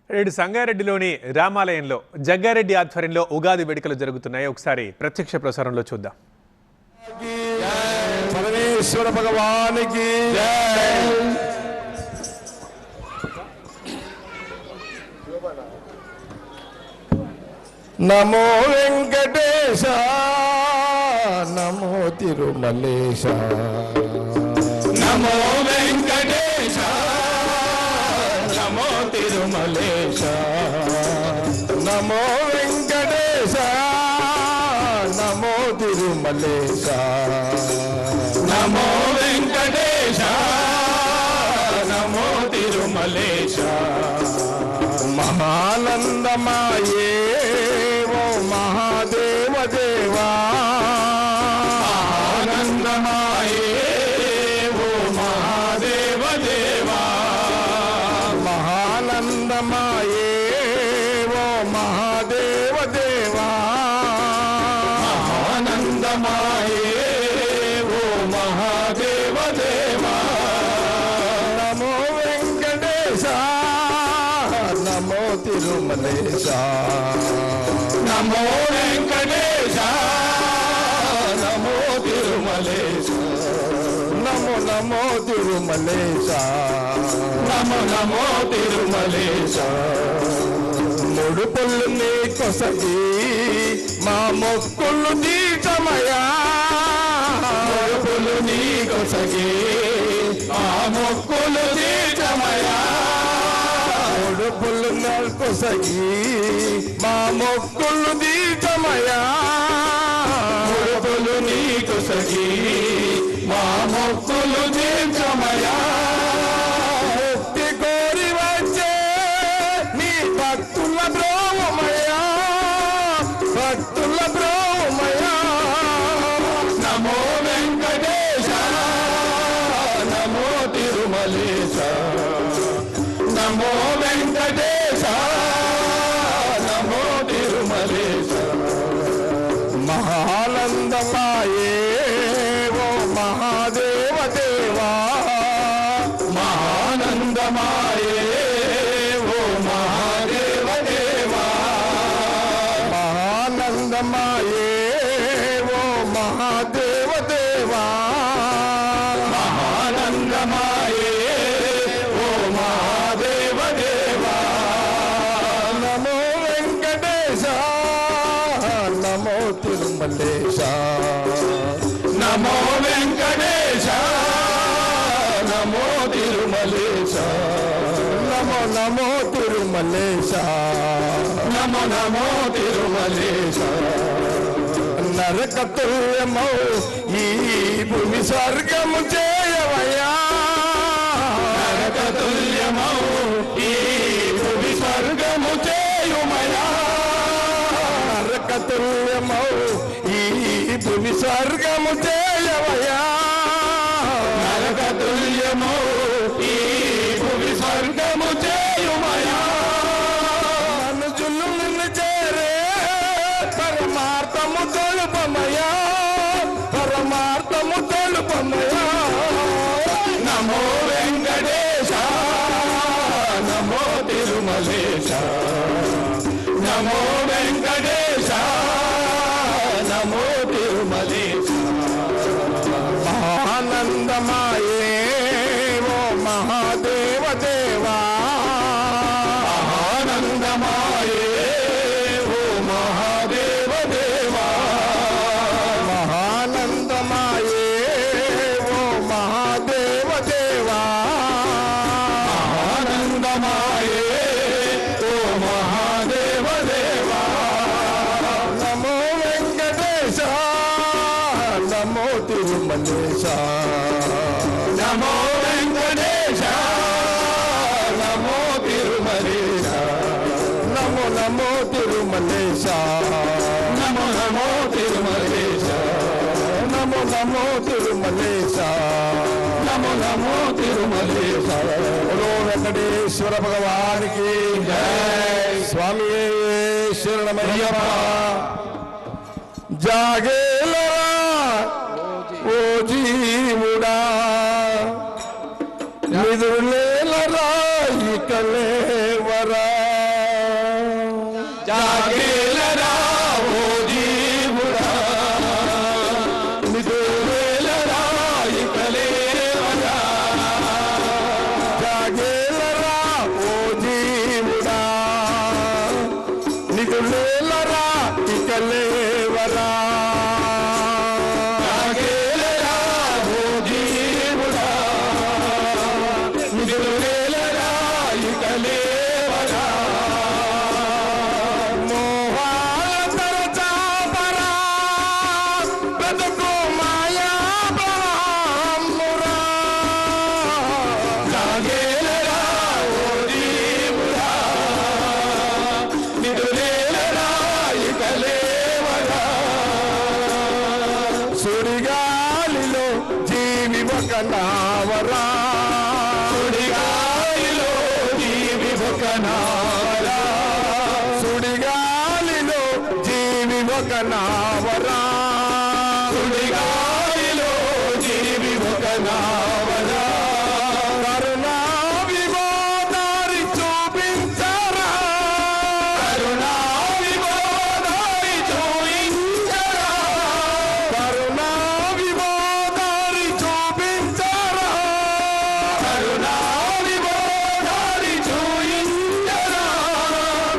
నేడు సంగారెడ్డిలోని రామాలయంలో జగ్గారెడ్డి ఆధ్వర్యంలో ఉగాది వేడుకలు జరుగుతున్నాయి. ఒకసారి ప్రత్యక్ష ప్రసారంలో చూద్దాం. పరమేశ్వర భగవానికి నమో వెంకటేశ, నమో తిరుమలేశ, నమో వెంకటేశ, నమో తిరుమలేశ, నమో వెంకటేశ, నమో తిరుమలేశ, నమో వెంకటేశ, నమో తిరుమలేశ. మహానందమాయే ఓ మహాదేవ దేవా, ఆనందమాయే ఓ మహాదేవ దేవా, మహానందమాయే ఓ మహాదేవ దేవా, ఆనందమాయే ఓ మహాదేవ దేవా. నమో వెంకటేశ, నమో తిరుమలేశ, నమో వెంకటేశ, నమో తిరుమలేశ, నమో నమో తిరుమలేశ, నమో నమో తిరుమలేశ. ముడుపులు నీ కొసగి మా మొక్కులు తీర్చమయా, ముడుపులు నీ కొసగి మా మొక్కులు తీర్చమయా, ముడుపులు కొసగి మా మొక్కులు తీర్చమయా, ముడుపులు నీ కొసగి మా మొక్కులు తీర్చమయా. ముక్తి కోరి వచ్చే నీ భక్తుల బ్రోమయా, భక్తుల బ్రోమయా. నమో వెంకటేశ, నమో తిరుమలేశ, నమో వెంకటేశ, నమో తిరుమలేశ. మహానందమాయే ఓ మహాదేవ దేవా, మహానందమాయే ఓ మహాదేవ దేవా, మహానందమాయే ఓ మహాదేవ దేవా, మహానందమాయే ఓ మహాదేవ దేవా. నమో వెంకటేశ, నమో తిరుమలేశ, నమో వెంకటేశ, నమో తిరుమలేశ, నమో నమో తిరుమలేశ, నమో నమో తిరుమలేశ. నరక తుల్యమౌ ఈ భూమి స్వర్గము చేయవయ్యా, నరక తుల్యమౌ ఈ భూమి స్వర్గము చేయుమయా, నరక తుల్యమౌ ఈ భూమి స్వర్గము చేయవయ్యా, నరక తుల్యమౌ ఈ భూమి స్వర్గము చేయుమయా. మనుజులు నిన్ను చేరే పరమార్థము తొలుపమయా, పరమార్థము తొలుపమయా. నమో వెంకటేశ, నమో తిరుమలేశ, నమో వెంకటేశ, నమో తిరుమలేశ. ఆనందమాయే ఓ మహాదేవ దేవా, ఆనందమాయే ఓ మహాదేవ దేవా, మహానందమాయే ఓ మహాదేవ దేవా, ఆనందమాయే ఓ మహాదేవ దేవా. నమో వెంకటేశ, నమో తిరుమలేశ, నమో వెంకటేశ, నమో తిరుమలేశ, నమో నమో తిరుమలేశ, నమో నమో తిరుమలేశ, నమో నమో తిరుమలేశ, నమో నమో తిరుమలేశ. ఓ వెంకటేశ్వర భగవానికి జై. స్వామి శరణమయ్యప్ప. జాగేలరా ఓ జీవుడా, నిదులేలరా ఇక లేవరా, జాగేలరా ఓ జీవుడా నిదురేలరా ఇక లేవరా జాగేలరా ఓ జీవుడా నిదురేలరా ఇక లేవరా జాగేలరా ఓ జీవుడా నిదురేలరా ఇక లేవరా సుడిగాలిలో జీవి ఒక నావరా సుడిగాలిలో జీవి ఒక నావరా సుడిగాలిలో జీవి ఒక నావరా సుడిగాలిలో జీవి ఒక నావరా కరుణా విమోదారి చూపించరా కరుణా విమోదారి చూపించరా కరుణా విమోదారి చూపించరా కరుణా విమోదారి చూపించరా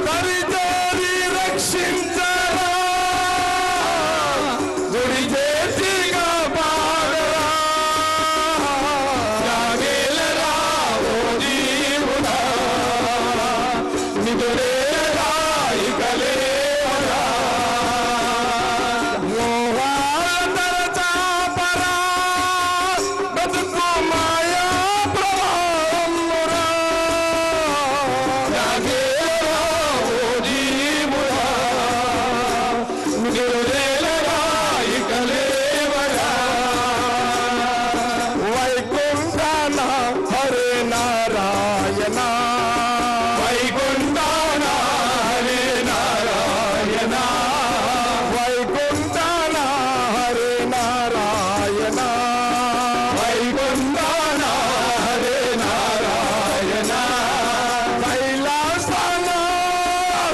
కరిచేరి రక్షించరా గుడి చేసి కాపాడరా జాగేలరా ఓ జీవుడా నిదురేరా ఇక లేవరా మోహాల తరచాపరా బతుకు మాయా ప్రవాహమురా జాగేలరా ఓ జీవుడా నిదురేలరా ఇక లేవరా వైకుంఠాన హరే నారాయణ వైకుంఠాన హరే నారాయణ వైకుంఠాన హరే నారాయణ వైకుంఠాన హరే నారాయణ కైలాసన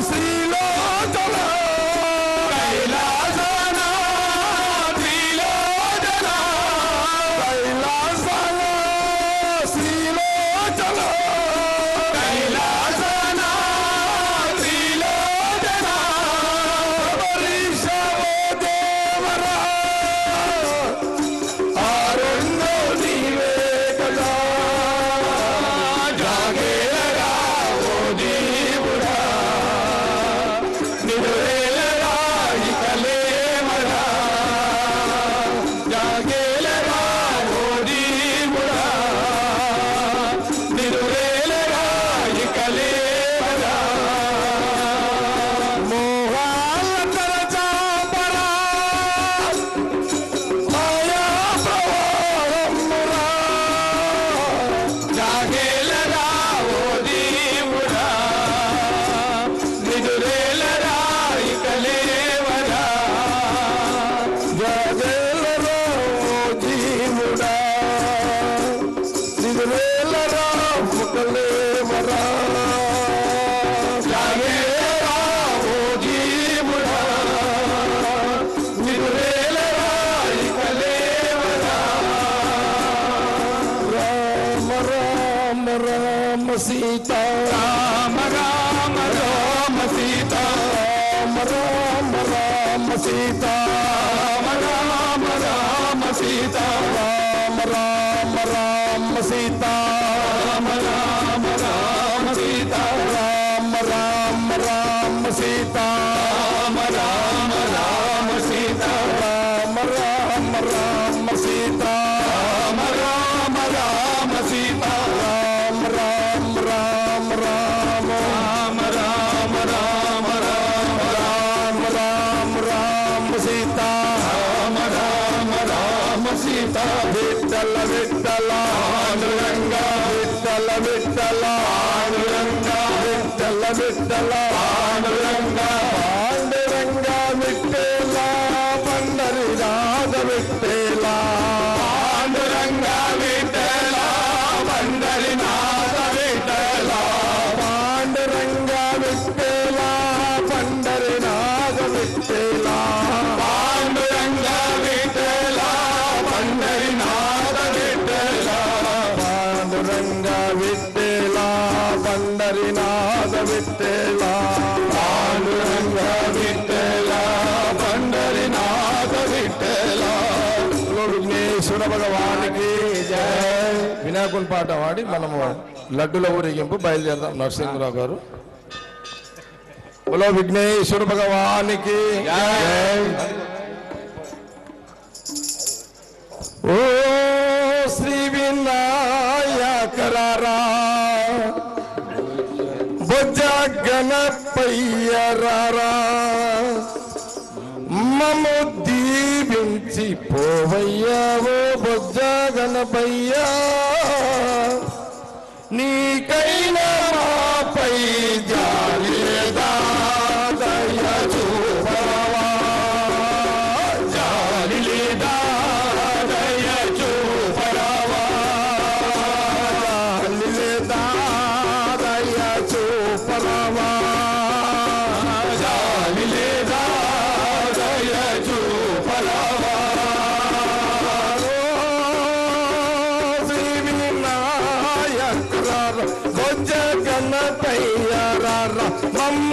శ్రీలోచన కైలాసన శ్రీలోచన కైలాసన శ్రీలోచన కైలాసన శ్రీలోచన శబరీశవో దేవరా ఆరుండో నీవే కదా జాగేలరా ఓ జీవుడా నిదురేలరా ఇక లేవరా జాగేలరా ఓ జీవుడా నిదురేలరా ఇక లేవరా మోహాల తరచాపరా మాయా ప్రవాహమురా జాగేలరా ఓ జీవుడా నిదురేలరా ఇక లేవరా జాగేలరా ఓ జీవుడా నిదురేలరా ఇక లేవరా జాగేలరా ఓ జీవుడా నిదురేలరా ఇక లేవరా రామ రామ రామ సీత రామ రామ రామ సీత రామ రామ రామ సీత రామ రామ రామ సీత రామ రామ రామ సీత రామ రామ రామ సీత రామ రామ రామ సీత రామ రామ రామ సీత రామ రామ రామ సీత రామ రామ రామ సీత రామ రామ రామ రామ రామ రామ రామ రామ రామ రామ రామ సీత రామ రామ రామ సీత విఠల విఠల పాండురంగ విఠల విఠల పాండురంగ విఠల విఠల పాండురంగ పాండురంగ విఠల పండరి రాధ విఠల పాండురంగ విఠల పండరి నాథ విఠల పాండురంగ విఠల పండరి పండరినాథ విఠల పాండురంగ విఠల పండరినాథ విఠల విఘ్నేశ్వర భగవానికి జై. వినాయకుని పాట వాడి మనము లడ్డుల ఊరేగింపు బయలుదేరదాం. నరసింహరావు గారు బోలో విఘ్నేశ్వర భగవానికి జై. ఓ శ్రీ వినాయకరారా బొజ్జ గణపయ్యరారా మమ్ము దీవించి పోవయ్యా ఓ బొజ్జ గణపయ్యా నీకైనా మాపై జాలి లేదా దయ చూపవా జాలి లేదా దయ చూపవా జాలి లేదా దయ చూపవా జాలి లేదా దయ చూపవా శ్రీ వినాయక బొజ్జ గణపయ్యరారా మమ్మ